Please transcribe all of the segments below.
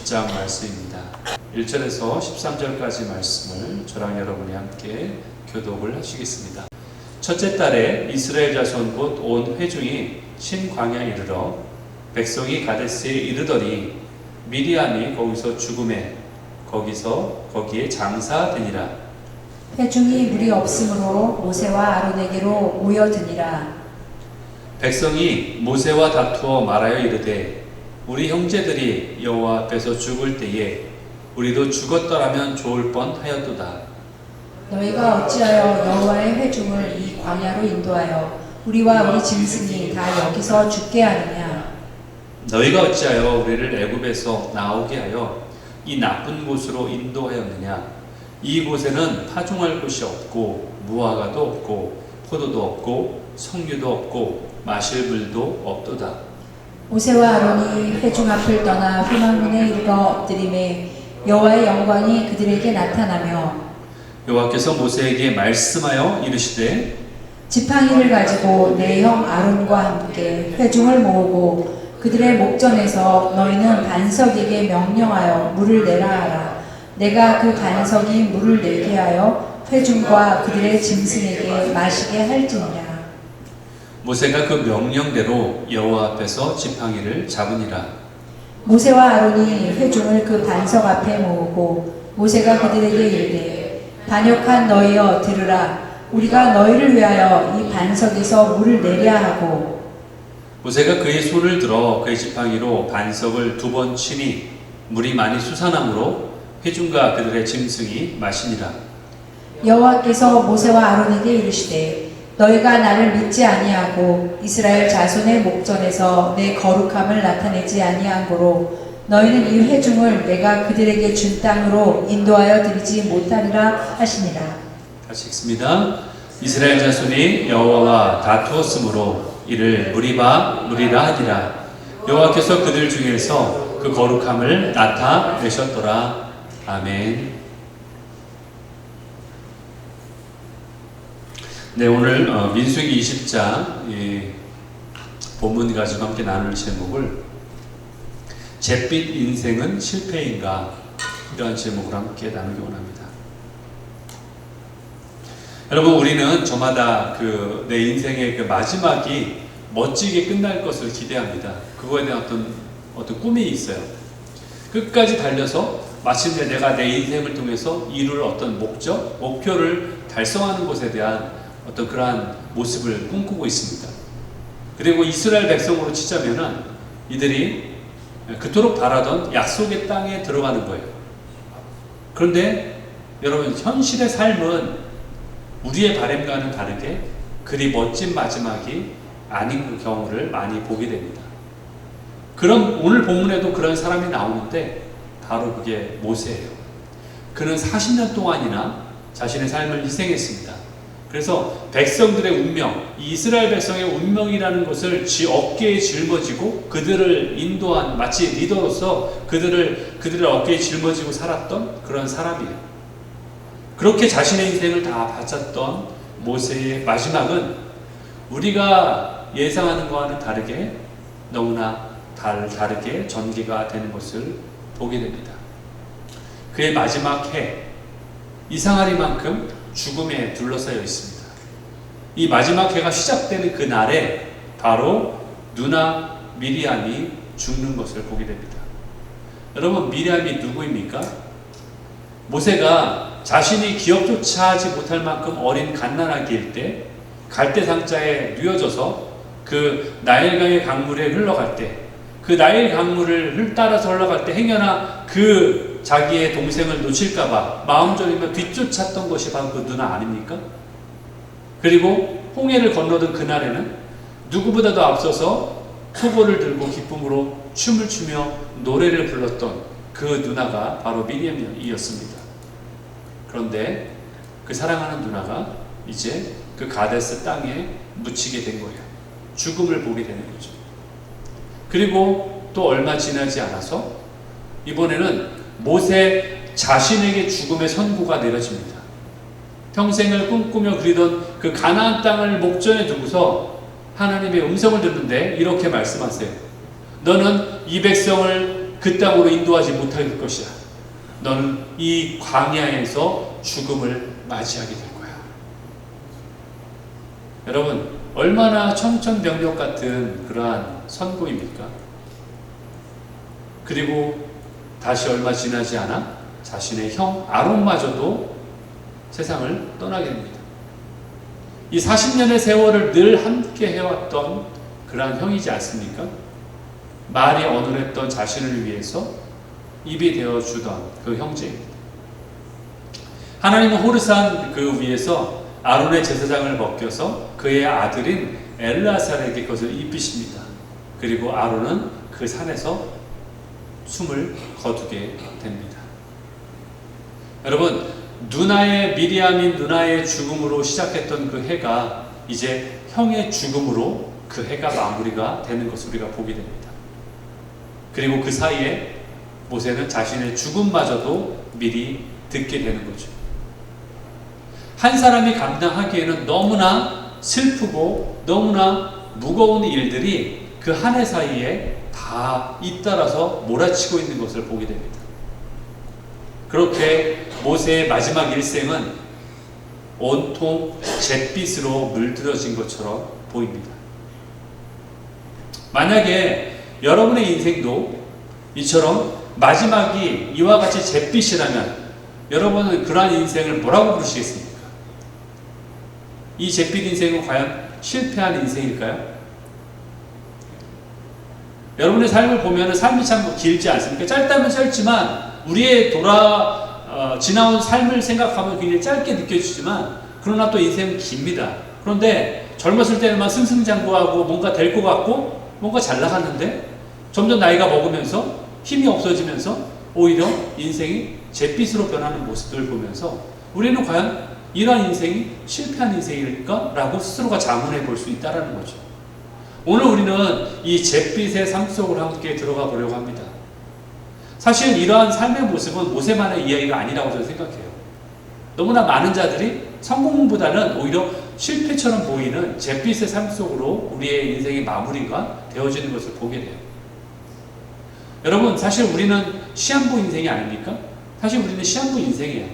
20장 말씀입니다. 1절에서 13절까지 말씀을 저랑 여러분이 함께 교독을 하시겠습니다. 첫째 달에 이스라엘 자손 곧 온 회중이 신광야에 이르러 백성이 가데스에 이르더니 미리암이 거기서 죽음에 거기에 장사되니라. 회중이 물이 없으므로 모세와 아론에게로 모여드니라. 백성이 모세와 다투어 말하여 이르되 우리 형제들이 여호와 앞에서 죽을 때에 우리도 죽었더라면 좋을 뻔하였도다. 너희가 어찌하여 여호와의 회중을 이 광야로 인도하여 우리와 우리 짐승이 다 여기서 죽게 하느냐? 너희가 어찌하여 우리를 애굽에서 나오게 하여 이 나쁜 곳으로 인도하였느냐? 이곳에는 파종할 곳이 없고 무화과도 없고 포도도 없고 석류도 없고 마실 물도 없도다. 모세와 아론이 회중 앞을 떠나 회막문에 이르러 엎드림에 여호와의 영광이 그들에게 나타나며 여호와께서 모세에게 말씀하여 이르시되 지팡이를 가지고 내 형 아론과 함께 회중을 모으고 그들의 목전에서 너희는 반석에게 명령하여 물을 내라 하라. 내가 그 반석이 물을 내게 하여 회중과 그들의 짐승에게 마시게 할지니라. 모세가 그 명령대로 여호와 앞에서 지팡이를 잡으니라. 모세와 아론이 회중을 그 반석 앞에 모으고 모세가 그들에게 이르되 반역한 너희여 들으라. 우리가 너희를 위하여 이 반석에서 물을 내랴 하고 모세가 그의 손을 들어 그의 지팡이로 반석을 2번 치니 물이 많이 솟아나므로 회중과 그들의 짐승이 마시니라. 여호와께서 모세와 아론에게 이르시되 너희가 나를 믿지 아니하고 이스라엘 자손의 목전에서 내 거룩함을 나타내지 아니한고로 너희는 이 회중을 내가 그들에게 준 땅으로 인도하여 드리지 못하리라 하시니라. 같이 읽습니다. 이스라엘 자손이 여호와와 다투었으므로 이를 무리라 하니라. 여호와께서 그들 중에서 그 거룩함을 나타내셨더라. 아멘. 네, 오늘 민수기 20장 본문 가지고 함께 나눌 제목을 잿빛 인생은 실패인가, 이러한 제목을 함께 나누기 원합니다. 여러분, 우리는 저마다 내 인생의 그 마지막이 멋지게 끝날 것을 기대합니다. 그거에 대한 어떤 꿈이 있어요. 끝까지 달려서 마침내 내가 내 인생을 통해서 이룰 어떤 목표를 달성하는 것에 대한 어떤 그러한 모습을 꿈꾸고 있습니다. 그리고 이스라엘 백성으로 치자면은 이들이 그토록 바라던 약속의 땅에 들어가는 거예요. 그런데 여러분, 현실의 삶은 우리의 바람과는 다르게 그리 멋진 마지막이 아닌 경우를 많이 보게 됩니다. 그럼 오늘 본문에도 그런 사람이 나오는데 바로 그게 모세예요. 그는 40년 동안이나 자신의 삶을 희생했습니다. 그래서 백성들의 운명, 이 이스라엘 백성의 운명이라는 것을 지 어깨에 짊어지고 그들을 인도한, 마치 리더로서 그들의 어깨에 짊어지고 살았던 그런 사람이에요. 그렇게 자신의 인생을 다 바쳤던 모세의 마지막은 우리가 예상하는 것과는 다르게 너무나 다르게 전개가 되는 것을 보게 됩니다. 그의 마지막 해, 이상하리만큼 죽음에 둘러싸여 있습니다. 이 마지막 해가 시작되는 그 날에 바로 누나 미리암이 죽는 것을 보게 됩니다. 여러분, 미리암이 누구입니까? 모세가 자신이 기억조차 하지 못할 만큼 어린 갓난아기일 때 갈대상자에 뉘어져서 그 나일강의 강물에 흘러갈 때, 그 나일 강물을 따라서 흘러갈 때 행여나 그 자기의 동생을 놓칠까봐 마음 졸이며 뒤쫓았던 것이 바로 그 누나 아닙니까? 그리고 홍해를 건너던 그날에는 누구보다도 앞서서 소고를 들고 기쁨으로 춤을 추며 노래를 불렀던 그 누나가 바로 미리암이었습니다. 그런데 그 사랑하는 누나가 이제 그 가데스 땅에 묻히게 된 거예요. 죽음을 보게 되는 거죠. 그리고 또 얼마 지나지 않아서 이번에는 모세 자신에게 죽음의 선고가 내려집니다. 평생을 꿈꾸며 그리던 그 가나안 땅을 목전에 두고서 하나님의 음성을 듣는데 이렇게 말씀하세요. 너는 이 백성을 그 땅으로 인도하지 못할 것이야. 너는 이 광야에서 죽음을 맞이하게 될 거야. 여러분, 얼마나 청천벽력 같은 그러한 선고입니까? 그리고 다시 얼마 지나지 않아 자신의 형 아론마저도 세상을 떠나게 됩니다. 이 40년의 세월을 늘 함께 해왔던 그러한 형이지 않습니까? 말이 어눌했던 자신을 위해서 입이 되어주던 그 형제입니다. 하나님은 호르산 그 위에서 아론의 제사장을 벗겨서 그의 아들인 엘르아살에게 그것을 입히십니다. 그리고 아론은 그 산에서 숨을 거두게 됩니다. 여러분, 누나의 미리암인 누나의 죽음으로 시작했던 그 해가 이제 형의 죽음으로 그 해가 마무리가 되는 것을 우리가 보게 됩니다. 그리고 그 사이에 모세는 자신의 죽음마저도 미리 듣게 되는 거죠. 한 사람이 감당하기에는 너무나 슬프고 너무나 무거운 일들이 그 한 해 사이에 다 잇따라서 몰아치고 있는 것을 보게 됩니다. 그렇게 모세의 마지막 일생은 온통 잿빛으로 물들어진 것처럼 보입니다. 만약에 여러분의 인생도 이처럼 마지막이 이와 같이 잿빛이라면 여러분은 그러한 인생을 뭐라고 부르시겠습니까? 이 잿빛 인생은 과연 실패한 인생일까요? 여러분의 삶을 보면 삶이 참 길지 않습니까? 짧다면 짧지만 우리의 지나온 삶을 생각하면 굉장히 짧게 느껴지지만 그러나 또 인생은 깁니다. 그런데 젊었을 때는 승승장구하고 뭔가 될 것 같고 뭔가 잘 나갔는데 점점 나이가 먹으면서 힘이 없어지면서 오히려 인생이 잿빛으로 변하는 모습들을 보면서 우리는 과연 이러한 인생이 실패한 인생일까? 라고 스스로가 자문해 볼 수 있다는 거죠. 오늘 우리는 이 잿빛의 삶 속으로 함께 들어가 보려고 합니다. 사실 이러한 삶의 모습은 모세만의 이야기가 아니라고 저는 생각해요. 너무나 많은 자들이 성공보다는 오히려 실패처럼 보이는 잿빛의 삶 속으로 우리의 인생의 마무리가 되어지는 것을 보게 돼요. 여러분, 사실 우리는 시한부 인생이 아닙니까? 사실 우리는 시한부 인생이에요.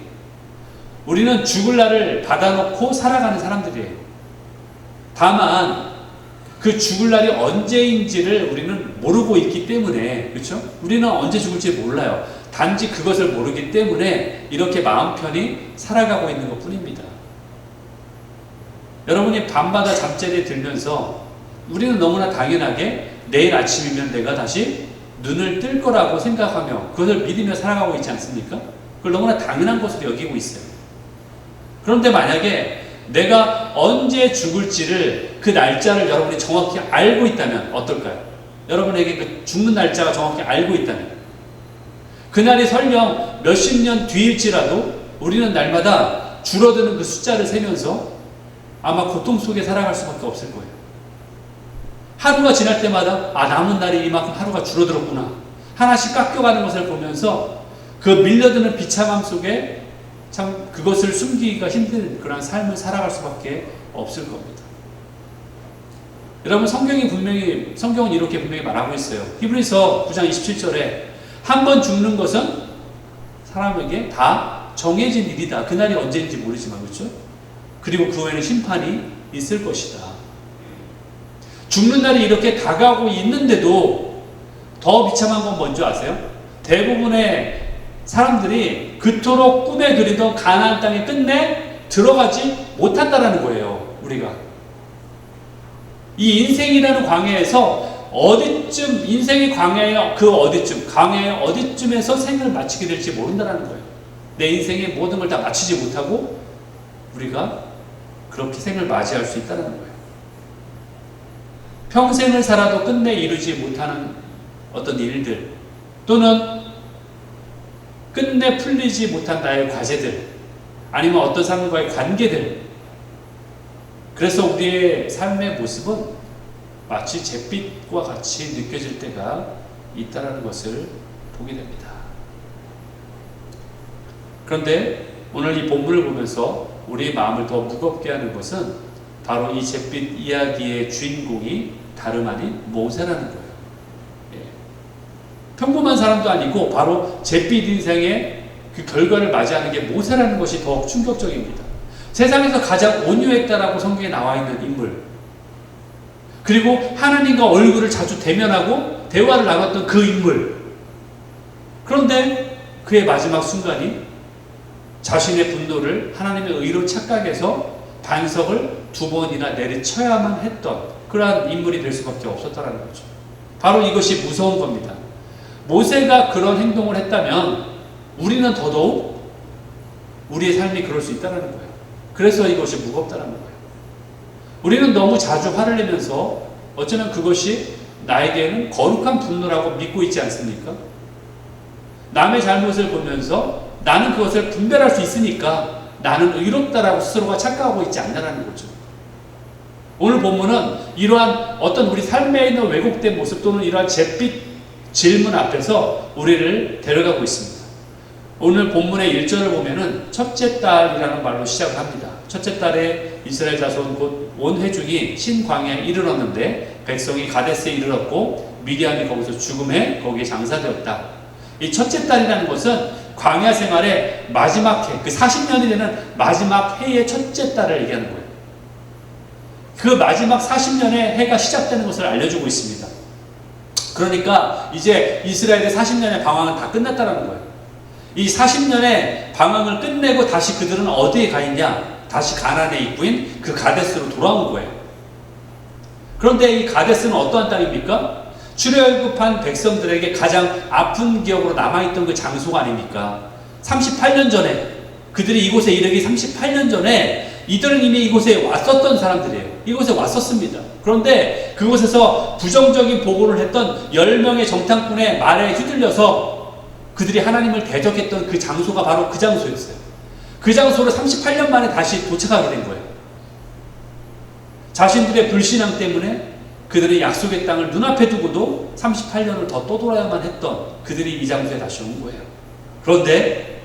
우리는 죽을 날을 받아놓고 살아가는 사람들이에요. 다만 그 죽을 날이 언제인지를 우리는 모르고 있기 때문에, 그렇죠? 우리는 언제 죽을지 몰라요. 단지 그것을 모르기 때문에 이렇게 마음 편히 살아가고 있는 것 뿐입니다. 여러분이 밤마다 잠자리에 들면서 우리는 너무나 당연하게 내일 아침이면 내가 다시 눈을 뜰 거라고 생각하며 그것을 믿으며 살아가고 있지 않습니까? 그걸 너무나 당연한 것으로 여기고 있어요. 그런데 만약에 내가 언제 죽을지를 그 날짜를 여러분이 정확히 알고 있다면 어떨까요? 여러분에게 그 죽는 날짜가 정확히 알고 있다면 그날이 설령 몇십 년 뒤일지라도 우리는 날마다 줄어드는 그 숫자를 세면서 아마 고통 속에 살아갈 수밖에 없을 거예요. 하루가 지날 때마다 남은 날이 이만큼 하루가 줄어들었구나. 하나씩 깎여가는 것을 보면서 그 밀려드는 비참함 속에 참 그것을 숨기기가 힘든 그런 삶을 살아갈 수밖에 없을 겁니다. 여러분, 성경은 이렇게 분명히 말하고 있어요. 히브리서 9장 27절에 한 번 죽는 것은 사람에게 다 정해진 일이다. 그날이 언제인지 모르지만, 그렇죠? 그리고 그 후에는 심판이 있을 것이다. 죽는 날이 이렇게 다가오고 있는데도 더 비참한 건 뭔지 아세요? 대부분의 사람들이 그토록 꿈에 그리던 가나안 땅에 끝내 들어가지 못한다라는 거예요. 우리가 이 인생이라는 광야에서 어디쯤, 인생의 광야의 그 어디쯤, 광야의 어디쯤에서 생을 마치게 될지 모른다라는 거예요. 내 인생의 모든 걸 다 마치지 못하고 우리가 그렇게 생을 맞이할 수 있다는 거예요. 평생을 살아도 끝내 이루지 못하는 어떤 일들, 또는 끝내 풀리지 못한 나의 과제들, 아니면 어떤 사람과의 관계들. 그래서 우리의 삶의 모습은 마치 잿빛과 같이 느껴질 때가 있다는 것을 보게 됩니다. 그런데 오늘 이 본문을 보면서 우리의 마음을 더 무겁게 하는 것은 바로 이 잿빛 이야기의 주인공이 다름 아닌 모세라는 거예요. 평범한 사람도 아니고 바로 잿빛 인생의 그 결과를 맞이하는 게 모세라는 것이 더 충격적입니다. 세상에서 가장 온유했다라고 성경에 나와 있는 인물, 그리고 하나님과 얼굴을 자주 대면하고 대화를 나눴던 그 인물. 그런데 그의 마지막 순간이 자신의 분노를 하나님의 의로 착각해서 반석을 2번이나 내리쳐야만 했던 그러한 인물이 될 수밖에 없었다는 거죠. 바로 이것이 무서운 겁니다. 모세가 그런 행동을 했다면 우리는 더더욱 우리의 삶이 그럴 수 있다는 거예요. 그래서 이것이 무겁다는 거예요. 우리는 너무 자주 화를 내면서 어쩌면 그것이 나에게는 거룩한 분노라고 믿고 있지 않습니까? 남의 잘못을 보면서 나는 그것을 분별할 수 있으니까 나는 의롭다라고 스스로가 착각하고 있지 않냐는 거죠. 오늘 본문은 이러한 어떤 우리 삶에 있는 왜곡된 모습 또는 이러한 잿빛 질문 앞에서 우리를 데려가고 있습니다. 오늘 본문의 1절을 보면은 첫째 딸이라는 말로 시작을 합니다. 첫째 딸의 이스라엘 자손 곧 온 회중이 신광야에 이르렀는데 백성이 가데스에 이르렀고 미디안이 거기서 죽음에 거기에 장사되었다. 이 첫째 딸이라는 것은 광야 생활의 마지막 해, 그 40년이 되는 마지막 해의 첫째 딸을 얘기하는 거예요. 그 마지막 40년의 해가 시작되는 것을 알려주고 있습니다. 그러니까 이제 이스라엘의 40년의 방황은 다 끝났다는 거예요. 이 40년의 방황을 끝내고 다시 그들은 어디에 가 있냐? 다시 가나안의 입구인 그 가데스로 돌아온 거예요. 그런데 이 가데스는 어떠한 땅입니까? 출애굽한 백성들에게 가장 아픈 기억으로 남아있던 그 장소가 아닙니까? 38년 전에 그들이 이곳에 이르기 38년 전에 이들은 이미 이곳에 왔었던 사람들이에요. 이곳에 왔었습니다. 그런데 그곳에서 부정적인 보고를 했던 10명의 정탐꾼의 말에 휘둘려서 그들이 하나님을 대적했던 그 장소가 바로 그 장소였어요. 그 장소로 38년 만에 다시 도착하게 된 거예요. 자신들의 불신앙 때문에 그들의 약속의 땅을 눈앞에 두고도 38년을 더 떠돌아야만 했던 그들이 이 장소에 다시 온 거예요. 그런데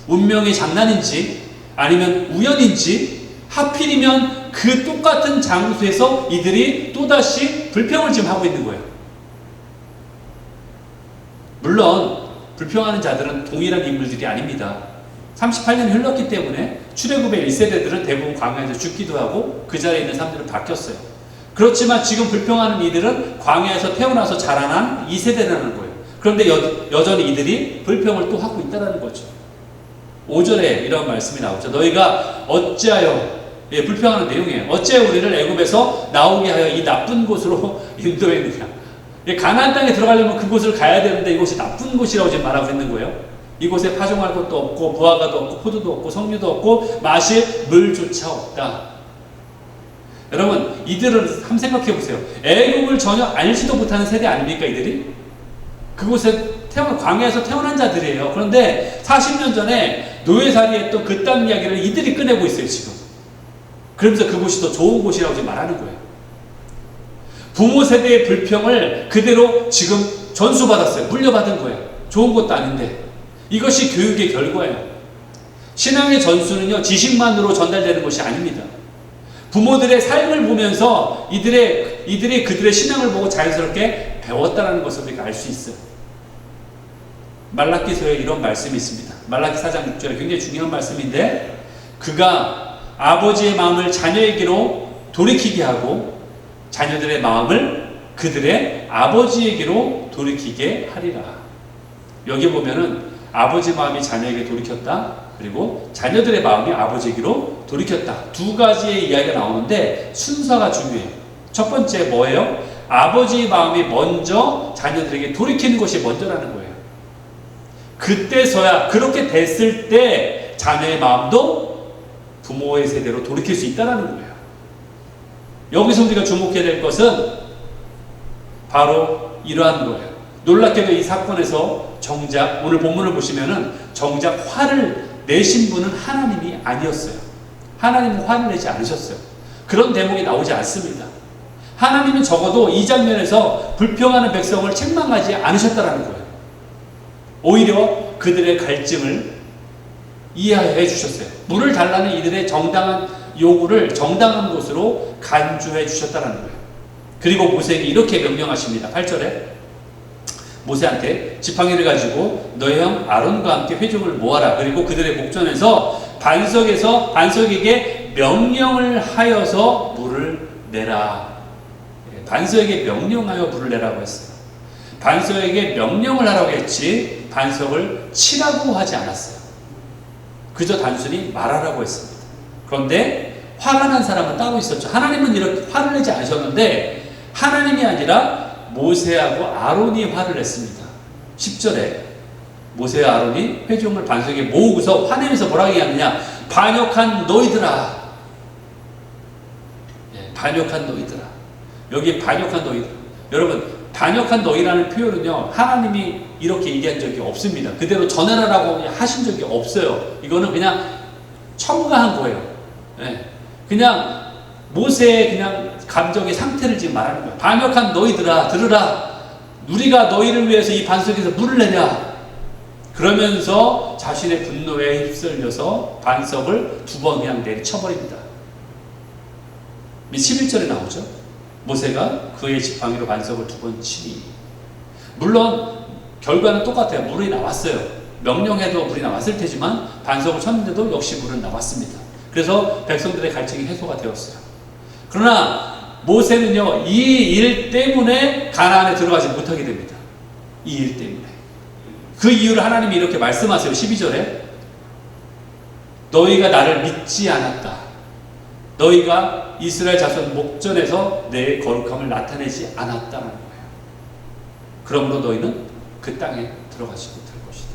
운명의 장난인지 아니면 우연인지 하필이면 그 똑같은 장소에서 이들이 또다시 불평을 지금 하고 있는 거예요. 물론 불평하는 자들은 동일한 인물들이 아닙니다. 38년이 흘렀기 때문에 출애굽의 1세대들은 대부분 광야에서 죽기도 하고 그 자리에 있는 사람들은 바뀌었어요. 그렇지만 지금 불평하는 이들은 광야에서 태어나서 자라난 2세대라는 거예요. 그런데 여전히 이들이 불평을 또 하고 있다는 거죠. 5절에 이런 말씀이 나오죠. 너희가 어찌하여, 불평하는 내용이에요. 어찌하여 우리를 애굽에서 나오게 하여 이 나쁜 곳으로 인도했느냐. 가나안 땅에 들어가려면 그곳을 가야 되는데 이곳이 나쁜 곳이라고 지금 말하고 있는 거예요. 이곳에 파종할 것도 없고 무화과도 없고 포도도 없고 석류도 없고 마실 물조차 없다. 여러분, 이들은 한번 생각해 보세요. 애국을 전혀 알지도 못하는 세대 아닙니까 이들이? 그곳에 광야에서 태어난 자들이에요. 그런데 40년 전에 노예살이했던 그 땅 이야기를 이들이 꺼내고 있어요 지금. 그러면서 그곳이 더 좋은 곳이라고 지금 말하는 거예요. 부모 세대의 불평을 그대로 지금 전수받았어요. 물려받은 거예요. 좋은 것도 아닌데. 이것이 교육의 결과예요. 신앙의 전수는요, 지식만으로 전달되는 것이 아닙니다. 부모들의 삶을 보면서 이들이 그들의 신앙을 보고 자연스럽게 배웠다는 것을 우리가 알 수 있어요. 말라기서에 이런 말씀이 있습니다. 말라기 4장 6절에 굉장히 중요한 말씀인데, 그가 아버지의 마음을 자녀에게로 돌이키게 하고 자녀들의 마음을 그들의 아버지에게로 돌이키게 하리라. 여기 보면은 아버지 마음이 자녀에게 돌이켰다. 그리고 자녀들의 마음이 아버지에게로 돌이켰다. 두 가지의 이야기가 나오는데 순서가 중요해요. 첫 번째 뭐예요? 아버지의 마음이 먼저 자녀들에게 돌이키는 것이 먼저라는 거예요. 그때서야, 그렇게 됐을 때 자녀의 마음도 부모의 세대로 돌이킬 수 있다는 거예요. 여기서 우리가 주목해야 될 것은 바로 이러한 거예요. 놀랍게도 이 사건에서 정작 오늘 본문을 보시면은 정작 화를 내신 분은 하나님이 아니었어요. 하나님은 화를 내지 않으셨어요. 그런 대목이 나오지 않습니다. 하나님은 적어도 이 장면에서 불평하는 백성을 책망하지 않으셨다는 거예요. 오히려 그들의 갈증을 이해해 주셨어요. 물을 달라는 이들의 정당한 요구를 정당한 곳으로 간주해 주셨다는 거예요. 그리고 모세에게 이렇게 명령하십니다. 8절에 모세한테 지팡이를 가지고 너의 형 아론과 함께 회중을 모아라. 그리고 그들의 목전에서 반석에게 명령을 하여서 물을 내라. 반석에게 명령하여 물을 내라고 했어요. 반석에게 명령을 하라고 했지 반석을 치라고 하지 않았어요. 그저 단순히 말하라고 했습니다. 그런데 화가 난 사람은 따로 있었죠. 하나님은 이렇게 화를 내지 않으셨는데 하나님이 아니라 모세하고 아론이 화를 냈습니다. 10절에 모세와 아론이 회중을 반석에 모으고서 화내면서 뭐라고 얘기하느냐, 반역한 너희들아. 반역한 너희들아. 여기 반역한 너희들. 여러분, 반역한 너희라는 표현은요, 하나님이 이렇게 얘기한 적이 없습니다. 그대로 전해라라고 하신 적이 없어요. 이거는 그냥 첨가한 거예요. 그냥 모세의 그냥 감정의 상태를 지금 말하는 거예요. 반역한 너희들아, 들으라. 우리가 너희를 위해서 이 반석에서 물을 내냐. 그러면서 자신의 분노에 휩쓸려서 반석을 2번 그냥 내리쳐버립니다. 11절에 나오죠. 모세가 그의 지팡이로 반석을 2번 치니. 물론 결과는 똑같아요. 물이 나왔어요. 명령해도 물이 나왔을 테지만 반석을 쳤는데도 역시 물은 나왔습니다. 그래서 백성들의 갈증이 해소가 되었어요. 그러나 모세는요, 이 일 때문에 가나안에 들어가지 못하게 됩니다. 이 일 때문에. 그 이유를 하나님이 이렇게 말씀하세요. 12절에 너희가 나를 믿지 않았다. 너희가 이스라엘 자손 목전에서 내 거룩함을 나타내지 않았다는 거예요. 그러므로 너희는 그 땅에 들어가지 못할 것이다.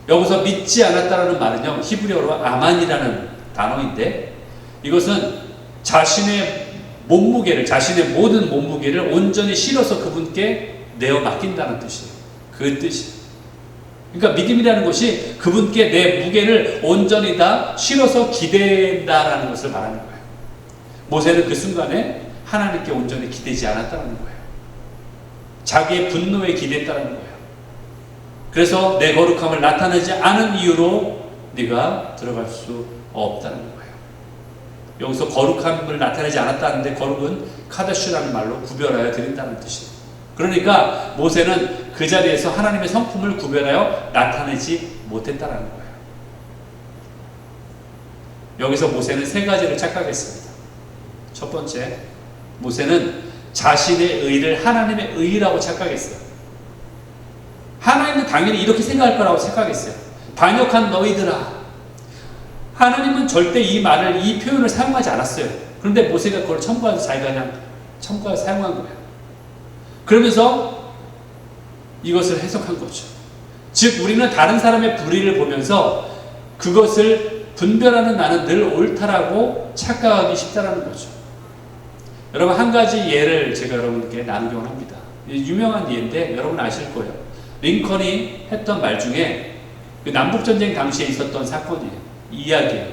여기서 믿지 않았다는 말은요, 히브리어로 아만이라는 단어인데 이것은 자신의 몸무게를, 자신의 모든 몸무게를 온전히 실어서 그분께 내어 맡긴다는 뜻이에요. 그 뜻이에요. 그러니까 믿음이라는 것이 그분께 내 무게를 온전히 다 실어서 기댄다라는 것을 말하는 거예요. 모세는 그 순간에 하나님께 온전히 기대지 않았다는 거예요. 자기의 분노에 기댔다는 거예요. 그래서 내 거룩함을 나타내지 않은 이유로 네가 들어갈 수 없다는 거예요. 여기서 거룩함을 나타내지 않았다는데 거룩은 카다슈라는 말로 구별하여 드린다는 뜻이에요. 그러니까 모세는 그 자리에서 하나님의 성품을 구별하여 나타내지 못했다는 거예요. 여기서 모세는 3가지를 착각했습니다. 첫 번째, 모세는 자신의 의를 하나님의 의라고 착각했어요. 하나님은 당연히 이렇게 생각할 거라고 착각했어요. 반역한 너희들아. 하나님은 절대 이 말을, 이 표현을 사용하지 않았어요. 그런데 모세가 그걸 첨가해서 자기가 그냥 첨가해서 사용한 거예요. 그러면서 이것을 해석한 거죠. 즉 우리는 다른 사람의 불의를 보면서 그것을 분별하는 나는 늘 옳다라고 착각하기 쉽다라는 거죠. 여러분, 한 가지 예를 제가 여러분께 나누기를 합니다. 유명한 예인데 여러분 아실 거예요. 링컨이 했던 말 중에 그 남북전쟁 당시에 있었던 사건이에요. 이야기예요.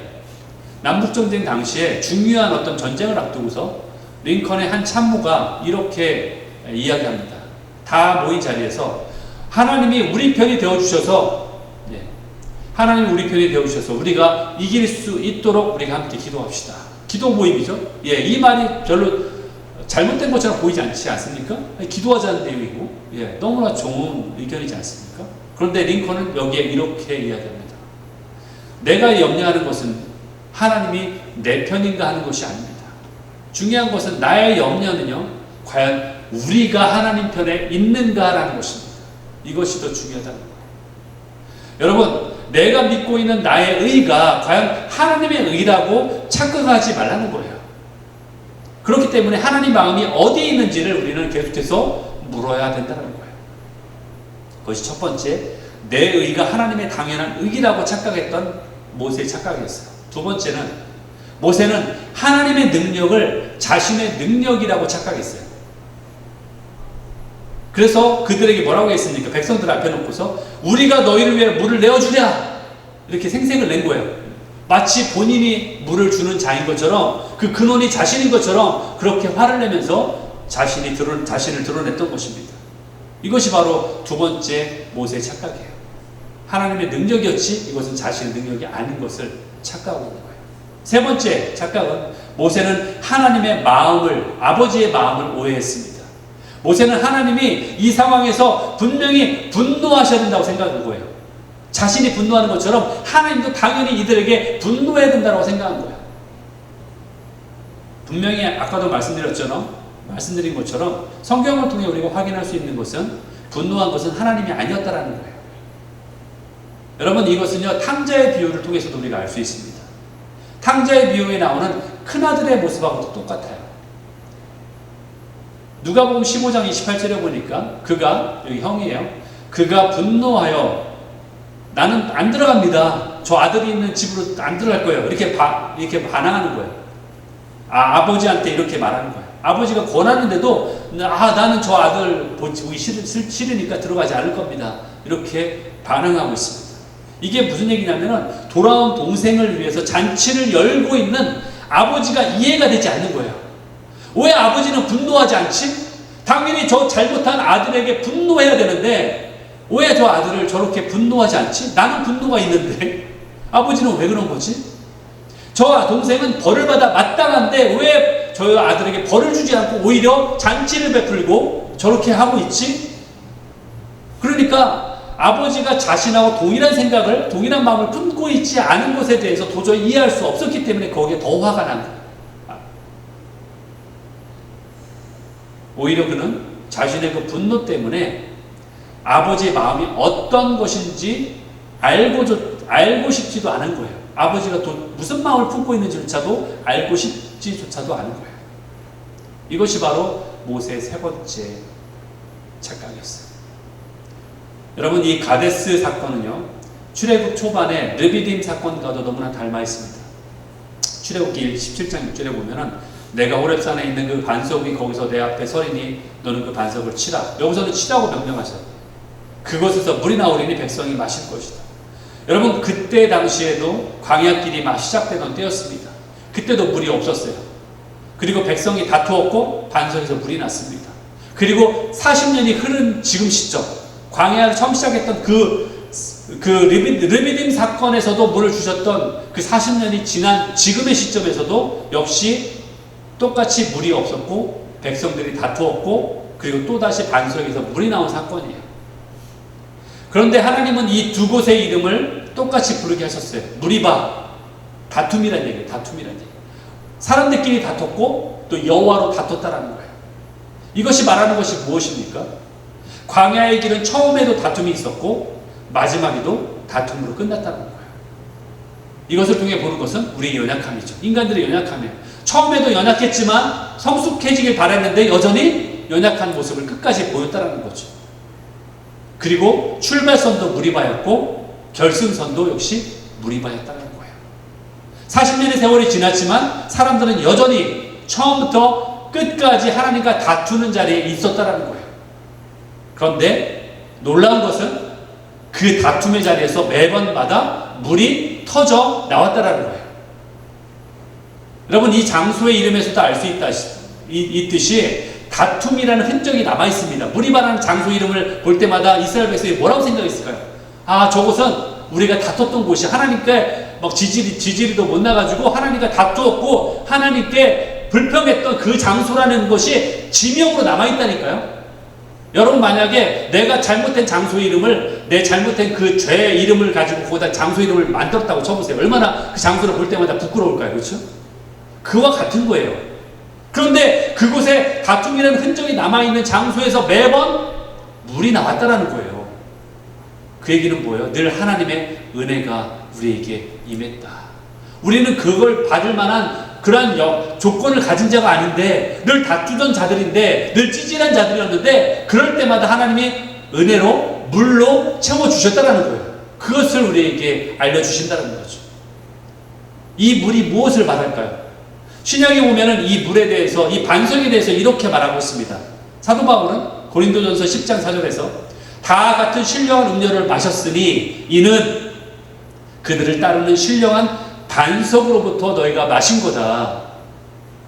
남북전쟁 당시에 중요한 어떤 전쟁을 앞두고서 링컨의 한 참모가 이렇게 이야기합니다. 다 모인 자리에서 하나님이 우리 편이 되어주셔서, 하나님이 우리 편이 되어주셔서 우리가 이길 수 있도록 우리가 함께 기도합시다. 기도 모임이죠. 이 말이 별로 잘못된 것처럼 보이지 않지 않습니까? 기도하자는 내용이고, 너무나 좋은 의견이지 않습니까? 그런데 링컨은 여기에 이렇게 이야기합니다. 내가 염려하는 것은 하나님이 내 편인가 하는 것이 아닙니다. 중요한 것은 나의 염려는요, 과연 우리가 하나님 편에 있는가라는 것입니다. 이것이 더 중요하다는 거예요. 여러분, 내가 믿고 있는 나의 의가 과연 하나님의 의라고 착각하지 말라는 거예요. 그렇기 때문에 하나님 마음이 어디에 있는지를 우리는 계속해서 물어야 된다는 거예요. 그것이 첫 번째, 내 의가 하나님의 당연한 의라고 착각했던 모세의 착각이었어요. 두 번째는, 모세는 하나님의 능력을 자신의 능력이라고 착각했어요. 그래서 그들에게 뭐라고 했습니까? 백성들 앞에 놓고서 우리가 너희를 위해 물을 내어주랴, 이렇게 생색을 낸 거예요. 마치 본인이 물을 주는 자인 것처럼, 그 근원이 자신인 것처럼 그렇게 화를 내면서 자신을 드러냈던 것입니다. 이것이 바로 두 번째 모세의 착각이에요. 하나님의 능력이었지 이것은 자신의 능력이 아닌 것을 착각하고 있는 거예요. 세 번째 착각은, 모세는 하나님의 마음을, 아버지의 마음을 오해했습니다. 모세는 하나님이 이 상황에서 분명히 분노하셔야 된다고 생각한 거예요. 자신이 분노하는 것처럼 하나님도 당연히 이들에게 분노해야 된다고 생각한 거예요. 분명히 아까도 말씀드린 것처럼 성경을 통해 우리가 확인할 수 있는 것은 분노한 것은 하나님이 아니었다라는 거예요. 여러분, 이것은요 탕자의 비유를 통해서도 우리가 알 수 있습니다. 탕자의 비유에 나오는 큰아들의 모습하고도 똑같아요. 누가복음 15장 28절에 보니까 그가, 여기 형이에요, 그가 분노하여 나는 안 들어갑니다. 저 아들이 있는 집으로 안 들어갈 거예요. 이렇게 반항하는 거예요. 아버지한테 이렇게 말하는 거예요. 아버지가 권하는데도 나는 저 아들 보기 싫으니까 들어가지 않을 겁니다. 이렇게 반항하고 있습니다. 이게 무슨 얘기냐면은 돌아온 동생을 위해서 잔치를 열고 있는 아버지가 이해가 되지 않는 거예요. 왜 아버지는 분노하지 않지? 당연히 저 잘못한 아들에게 분노해야 되는데 왜 저 아들을 저렇게 분노하지 않지? 나는 분노가 있는데 아버지는 왜 그런 거지? 저 동생은 벌을 받아 마땅한데 왜 저 아들에게 벌을 주지 않고 오히려 잔치를 베풀고 저렇게 하고 있지? 그러니까 아버지가 자신하고 동일한 마음을 품고 있지 않은 것에 대해서 도저히 이해할 수 없었기 때문에 거기에 더 화가 난 거예요. 오히려 그는 자신의 그 분노 때문에 아버지의 마음이 어떤 것인지 알고 싶지도 않은 거예요. 아버지가 무슨 마음을 품고 있는지조차도 알고 싶지조차도 않은 거예요. 이것이 바로 모세의 세 번째 착각이었어요. 여러분, 이 가데스 사건은요 출애굽 초반에 르비딤 사건과도 너무나 닮아 있습니다. 출애굽기 17장 6절에 보면은 내가 호렙산에 있는 그 반석이 거기서 내 앞에 서리니 너는 그 반석을 치라. 여기서는 치라고 명령하셔요. 그곳에서 물이 나오리니 백성이 마실 것이다. 여러분, 그때 당시에도 광야길이 막 시작되던 때였습니다. 그때도 물이 없었어요. 그리고 백성이 다투었고 반석에서 물이 났습니다. 그리고 40년이 흐른 지금 시점, 광야를 처음 시작했던 그 르비딤 사건에서도 물을 주셨던 그 40년이 지난 지금의 시점에서도 역시 똑같이 물이 없었고 백성들이 다투었고 그리고 또다시 반석에서 물이 나온 사건이에요. 그런데 하나님은 이 두 곳의 이름을 똑같이 부르게 하셨어요. 무리바, 다툼이란 얘기예요. 다툼이란 얘기. 사람들끼리 다퉜고 또 여호와로 다퉜다라는 거예요. 이것이 말하는 것이 무엇입니까? 광야의 길은 처음에도 다툼이 있었고 마지막에도 다툼으로 끝났다는 거예요. 이것을 통해 보는 것은 우리의 연약함이죠. 인간들의 연약함이에요. 처음에도 연약했지만 성숙해지길 바랐는데 여전히 연약한 모습을 끝까지 보였다는 거죠. 그리고 출발선도 무리바였고 결승선도 역시 무리바였다는 거예요. 40년의 세월이 지났지만 사람들은 여전히 처음부터 끝까지 하나님과 다투는 자리에 있었다는 거예요. 그런데 놀라운 것은 그 다툼의 자리에서 매번마다 물이 터져 나왔다는 거예요. 여러분, 이 장소의 이름에서도 알 수 있듯이 다툼이라는 흔적이 남아 있습니다. 무리바라는 장소 이름을 볼 때마다 이스라엘 백성이 뭐라고 생각했을까요? 저곳은 우리가 다퉜던 곳이 하나님께 막 지지리도 못 나가지고 하나님과 다투었고 하나님께 불평했던 그 장소라는 것이 지명으로 남아 있다니까요. 여러분, 만약에 내가 잘못된 장소 이름을, 내 잘못된 그 죄의 이름을 가지고 거기다 장소 이름을 만들었다고 쳐보세요. 얼마나 그 장소를 볼 때마다 부끄러울까요? 그렇죠? 그와 같은 거예요. 그런데 그곳에 다툼이라는 흔적이 남아있는 장소에서 매번 물이 나왔다는 거예요. 그 얘기는 뭐예요? 늘 하나님의 은혜가 우리에게 임했다. 우리는 그걸 받을 만한 그러한 조건을 가진 자가 아닌데, 늘 다투던 자들인데, 늘 찌질한 자들이었는데, 그럴 때마다 하나님이 은혜로 물로 채워주셨다는 거예요. 그것을 우리에게 알려주신다는 거죠. 이 물이 무엇을 말할까요? 신약에 보면은 이 물에 대해서, 이 반석에 대해서 이렇게 말하고 있습니다. 사도 바울은 고린도전서 10장 4절에서 다 같은 신령한 음료를 마셨으니 이는 그들을 따르는 신령한 반석으로부터 너희가 마신 거다.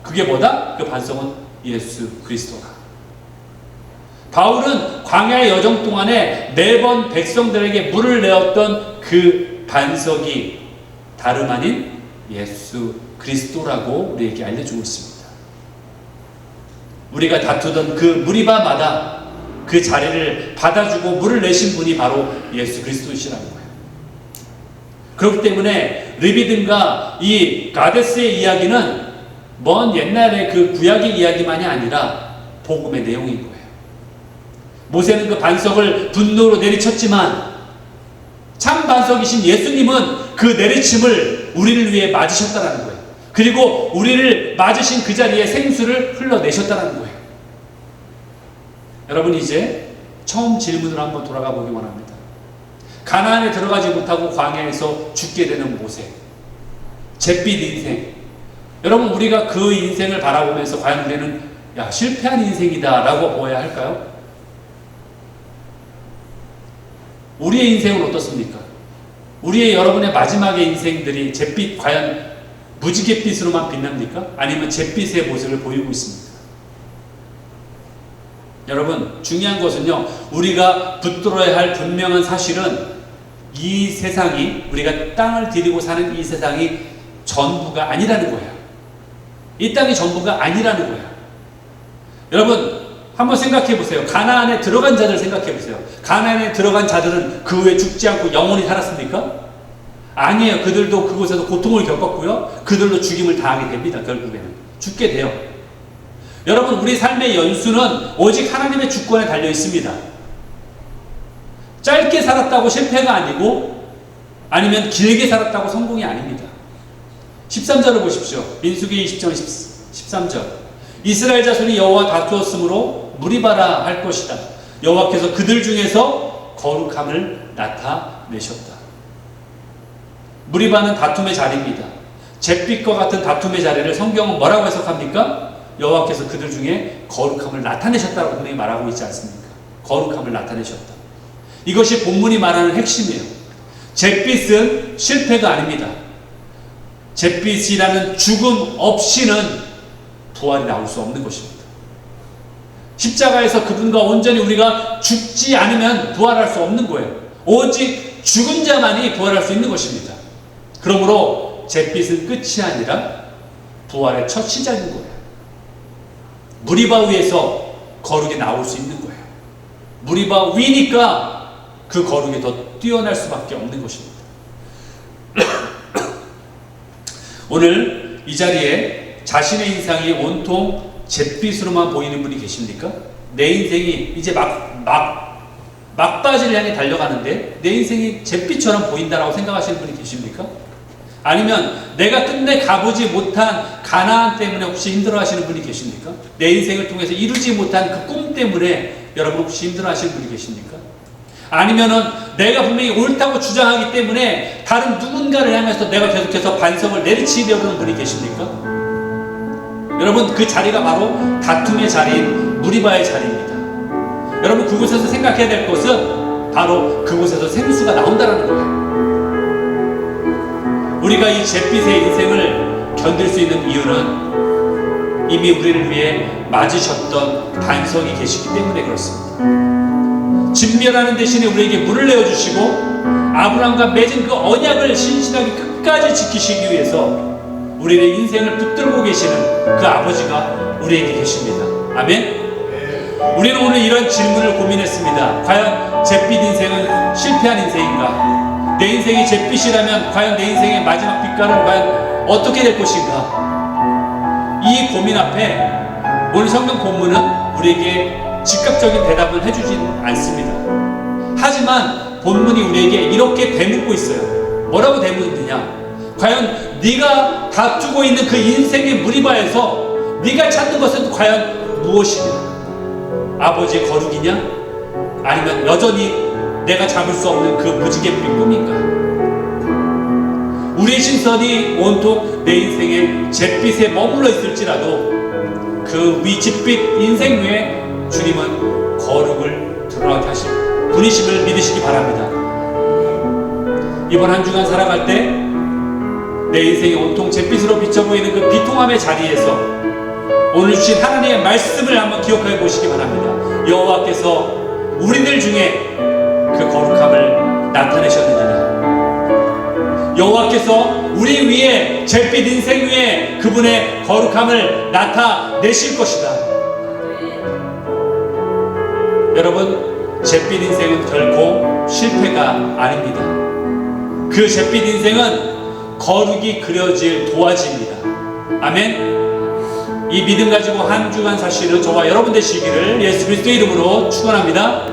그게 뭐다? 그 반석은 예수 그리스도다. 바울은 광야의 여정 동안에 매번 백성들에게 물을 내었던 그 반석이 다름 아닌 예수 그리스도라고 우리에게 알려주고 있습니다. 우리가 다투던 그 무리바마다 그 자리를 받아주고 물을 내신 분이 바로 예수 그리스도이시라는 거예요. 그렇기 때문에 르비딤과 이 가데스의 이야기는 먼 옛날의 그 구약의 이야기만이 아니라 복음의 내용인 거예요. 모세는 그 반석을 분노로 내리쳤지만 참 반석이신 예수님은 그 내리침을 우리를 위해 맞으셨다는 거예요. 그리고 우리를 맞으신 그 자리에 생수를 흘러내셨다는 거예요. 여러분, 이제 처음 질문으로 한번 돌아가 보기 원합니다. 가나안에 들어가지 못하고 광야에서 죽게 되는 모세, 잿빛 인생. 여러분, 우리가 그 인생을 바라보면서 과연 우리는 실패한 인생이다 라고 보아야 할까요? 우리의 인생은 어떻습니까? 우리의 여러분의 마지막의 인생들이 잿빛, 과연 무지갯빛으로만 빛납니까? 아니면 잿빛의 모습을 보이고 있습니까? 여러분, 중요한 것은요, 우리가 붙들어야 할 분명한 사실은 이 세상이, 우리가 땅을 디디고 사는 이 세상이 전부가 아니라는 거예요. 이 땅이 전부가 아니라는 거예요. 여러분, 한번 생각해 보세요. 가나안에 들어간 자들 생각해 보세요. 가나안에 들어간 자들은 그 후에 죽지 않고 영원히 살았습니까? 아니에요. 그들도 그곳에서 고통을 겪었고요. 그들도 죽임을 당하게 됩니다. 결국에는 죽게 돼요. 여러분, 우리 삶의 연수는 오직 하나님의 주권에 달려 있습니다. 짧게 살았다고 실패가 아니고, 아니면 길게 살았다고 성공이 아닙니다. 13절을 보십시오. 민수기 20장 13절. 이스라엘 자손이 여호와 다투었으므로 무리바라 할 것이다. 여호와께서 그들 중에서 거룩함을 나타내셨다. 무리바는 다툼의 자리입니다. 잿빛과 같은 다툼의 자리를 성경은 뭐라고 해석합니까? 여호와께서 그들 중에 거룩함을 나타내셨다고 분명히 말하고 있지 않습니까? 거룩함을 나타내셨다. 이것이 본문이 말하는 핵심이에요. 잿빛은 실패가 아닙니다. 잿빛이라는 죽음 없이는 부활이 나올 수 없는 것입니다. 십자가에서 그분과 온전히 우리가 죽지 않으면 부활할 수 없는 거예요. 오직 죽은 자만이 부활할 수 있는 것입니다. 그러므로 잿빛은 끝이 아니라 부활의 첫 시작인 거예요. 무리바 위에서 거룩이 나올 수 있는 거예요. 무리바 위니까 그 거룩이 더 뛰어날 수밖에 없는 것입니다. 오늘 이 자리에 자신의 인생이 온통 잿빛으로만 보이는 분이 계십니까? 내 인생이 이제 막바지를 향해 달려가는데 내 인생이 잿빛처럼 보인다라고 생각하시는 분이 계십니까? 아니면 내가 끝내 가보지 못한 가나안 때문에 혹시 힘들어하시는 분이 계십니까? 내 인생을 통해서 이루지 못한 그 꿈 때문에 여러분 혹시 힘들어하시는 분이 계십니까? 아니면은 내가 분명히 옳다고 주장하기 때문에 다른 누군가를 향해서 내가 계속해서 반성을 내리치려는 분이 계십니까? 여러분, 그 자리가 바로 다툼의 자리인 무리바의 자리입니다. 여러분, 그곳에서 생각해야 될 것은 바로 그곳에서 생수가 나온다는 거예요. 우리가 이 잿빛의 인생을 견딜 수 있는 이유는 이미 우리를 위해 맞으셨던 반석이 계시기 때문에 그렇습니다. 진멸하는 대신에 우리에게 물을 내어주시고 아브라함과 맺은 그 언약을 신실하게 끝까지 지키시기 위해서 우리의 인생을 붙들고 계시는 그 아버지가 우리에게 계십니다. 아멘. 우리는 오늘 이런 질문을 고민했습니다. 과연 잿빛 인생은 실패한 인생인가? 내 인생이 잿빛이라면 과연 내 인생의 마지막 빛깔은 과연 어떻게 될 것인가? 이 고민 앞에 오늘 성경 본문은 우리에게 즉각적인 대답을 해주진 않습니다. 하지만 본문이 우리에게 이렇게 되묻고 있어요. 뭐라고 되묻느냐? 과연 네가 다투고 있는 그 인생의 무리바에서 네가 찾는 것은 과연 무엇이냐? 아버지의 거룩이냐? 아니면 여전히 내가 잡을 수 없는 그 무지갯빛 꿈인가? 우리의 신선이 온통 내 인생의 잿빛에 머물러 있을지라도 그 잿빛 인생 위에 주님은 거룩을 드러나게 하실 분이심을 믿으시기 바랍니다. 이번 한 주간 살아갈 때 내 인생이 온통 잿빛으로 비쳐 보이는 그 비통함의 자리에서 오늘 주신 하나님의 말씀을 한번 기억해 보시기 바랍니다. 여호와께서 우리들 중에 그 거룩함을 나타내셨느니라. 여호와께서 우리 위에 잿빛 인생 위에 그분의 거룩함을 나타내실 것이다. 여러분, 잿빛 인생은 결코 실패가 아닙니다. 그 잿빛 인생은 거룩이 그려질 도화지입니다. 아멘. 이 믿음 가지고 한 주간 사시는 저와 여러분 되시기를 예수 그리스도의 이름으로 축원합니다.